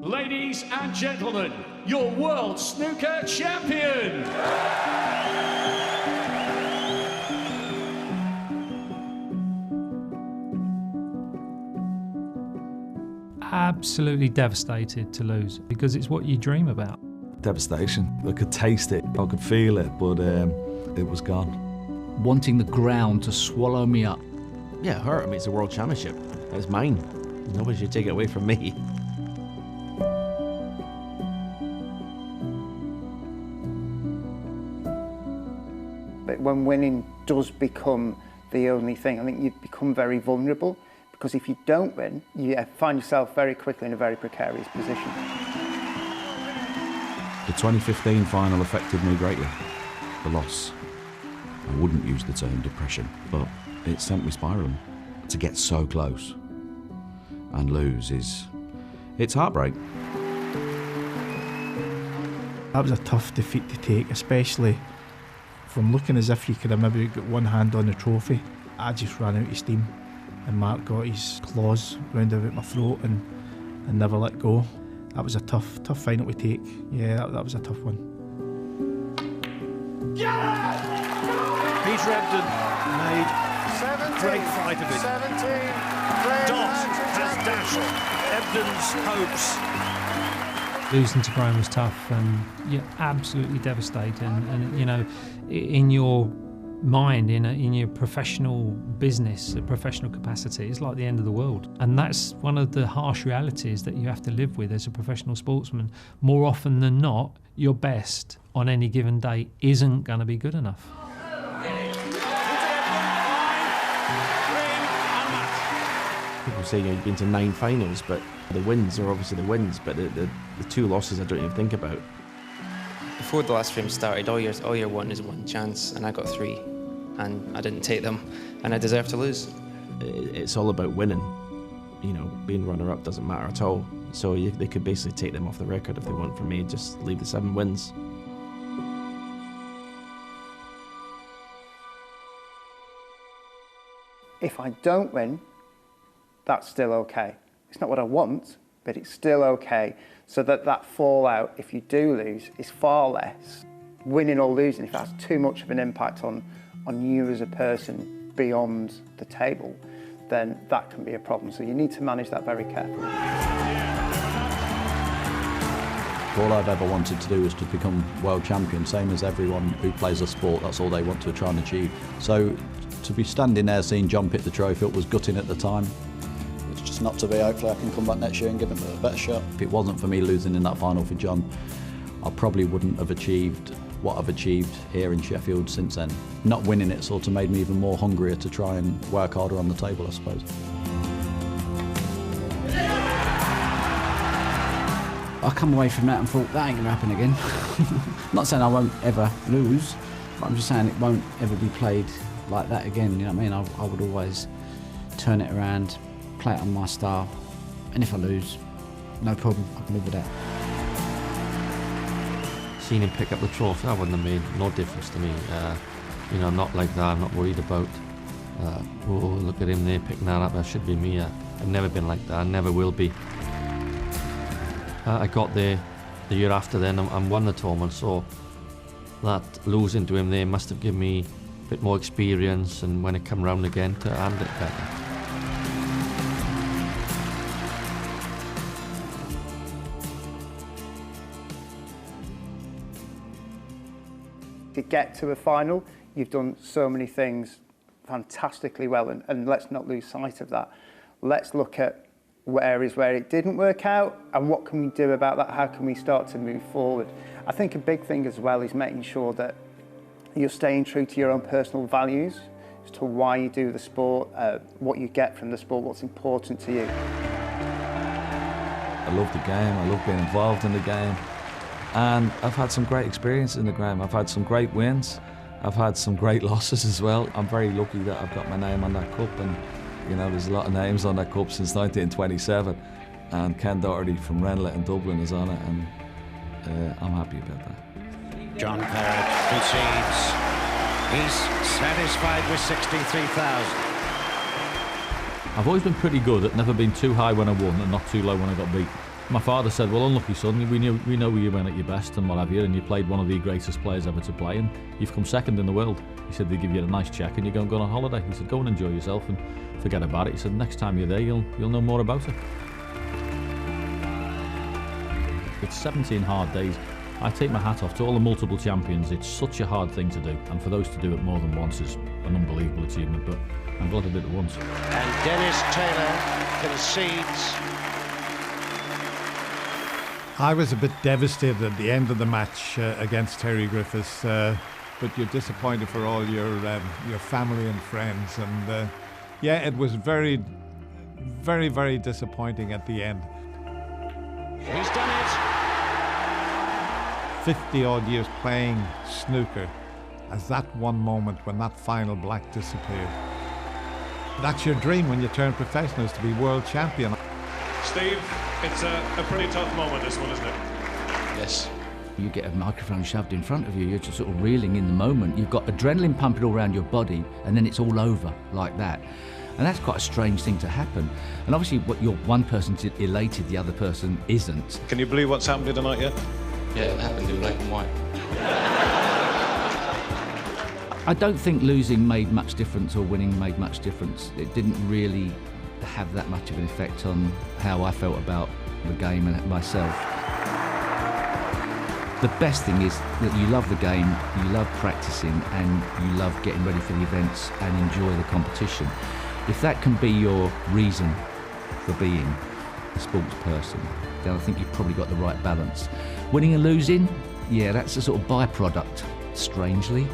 Ladies and gentlemen, your World Snooker Champion! Absolutely devastated to lose, because it's what you dream about. Devastation. I could taste it, I could feel it, but it was gone. Wanting the ground to swallow me up. Yeah, it hurt. I mean, it's a world championship. It's mine. Nobody should take it away from me. But when winning does become the only thing, I think you become very vulnerable, because if you don't win, you find yourself very quickly in a very precarious position. The 2015 final affected me greatly. The loss. I wouldn't use the term depression, but it sent me spiralling. To get so close and lose it's heartbreak. That was a tough defeat to take, especially from looking as if you could have maybe got one hand on the trophy. I just ran out of steam, and Mark got his claws round about my throat and never let go. That was a tough final to take. Yeah, that was a tough one. Peter Ebdon made great fight of it. 17. Dot has dashed Ebdon's hopes. Losing to Graham was tough, and you're absolutely devastating. And you know, in your mind, in your professional business, a professional capacity, it's like the end of the world. And that's one of the harsh realities that you have to live with as a professional sportsman. More often than not, your best on any given day isn't going to be good enough. People say you've been to 9 finals, but the wins are obviously the wins, but the 2 losses I don't even think about. Before the last frame started, all you're wanting is one chance, and I got 3, and I didn't take them, and I deserve to lose. It's all about winning. You know, being runner-up doesn't matter at all. So they could basically take them off the record if they want from me, just leave the 7 wins. If I don't win, that's still okay. It's not what I want, but it's still okay. So that fallout, if you do lose, is far less. Winning or losing, if it has too much of an impact on you as a person beyond the table, then that can be a problem. So you need to manage that very carefully. All I've ever wanted to do is to become world champion, same as everyone who plays a sport. That's all they want to try and achieve. So to be standing there seeing John pick the trophy, it was gutting at the time. It's just not to be. Hopefully I can come back next year and give him a better shot. If it wasn't for me losing in that final for John, I probably wouldn't have achieved what I've achieved here in Sheffield since then. Not winning it sort of made me even more hungrier to try and work harder on the table, I suppose. I come away from that and thought, that ain't going to happen again. Not saying I won't ever lose, but I'm just saying it won't ever be played like that again, you know what I mean? I would always turn it around, play it on my style, and if I lose, no problem, I can live with that. Seeing him pick up the trophy, that wouldn't have made no difference to me. You know, not like that, I'm not worried about, oh, look at him there picking that up, that should be me. I've never been like that, I never will be. I got there the year after then and won the tournament, so that losing to him there must have given me a bit more experience, and when it come round again to handle it better. To get to a final, you've done so many things fantastically well, and let's not lose sight of that. Let's look at areas where it didn't work out, and what can we do about that? How can we start to move forward? I think a big thing as well is making sure that you're staying true to your own personal values as to why you do the sport, what you get from the sport, what's important to you. I love the game, I love being involved in the game, and I've had some great experiences in the game. I've had some great wins, I've had some great losses as well. I'm very lucky that I've got my name on that cup, and you know, there's a lot of names on that cup since 1927, and Ken Doherty from Renlet in Dublin is on it, and I'm happy about that. John Parrott concedes. He's satisfied with 63,000. I've always been pretty good at never being too high when I won and not too low when I got beat. My father said, well, unlucky son, we know you went at your best and what have you, and you played one of the greatest players ever to play, and you've come second in the world. He said, they give you a nice cheque and you go and go on a holiday. He said, go and enjoy yourself and forget about it. He said, next time you're there, you'll know more about it. It's 17 hard days. I take my hat off to all the multiple champions. It's such a hard thing to do, and for those to do it more than once is an unbelievable achievement, but I'm glad I did it once. And Dennis Taylor concedes. I was a bit devastated at the end of the match against Terry Griffiths, but you're disappointed for all your family and friends, and yeah, it was very, very, very disappointing at the end. He's done it. 50-odd years playing snooker, as that one moment when that final black disappeared. That's your dream when you turn professional, is to be world champion. Steve, it's a pretty tough moment, this one, isn't it? Yes. You get a microphone shoved in front of you, you're just sort of reeling in the moment. You've got adrenaline pumping all around your body, and then it's all over like that. And that's quite a strange thing to happen. And obviously, one person's elated, the other person isn't. Can you believe what's happened here tonight yet? Yeah, it happened in black and white. I don't think losing made much difference or winning made much difference. It didn't really have that much of an effect on how I felt about the game and myself. The best thing is that you love the game, you love practicing, and you love getting ready for the events and enjoy the competition. If that can be your reason for being a sports person, then I think you've probably got the right balance. Winning and losing, yeah, that's a sort of byproduct, strangely.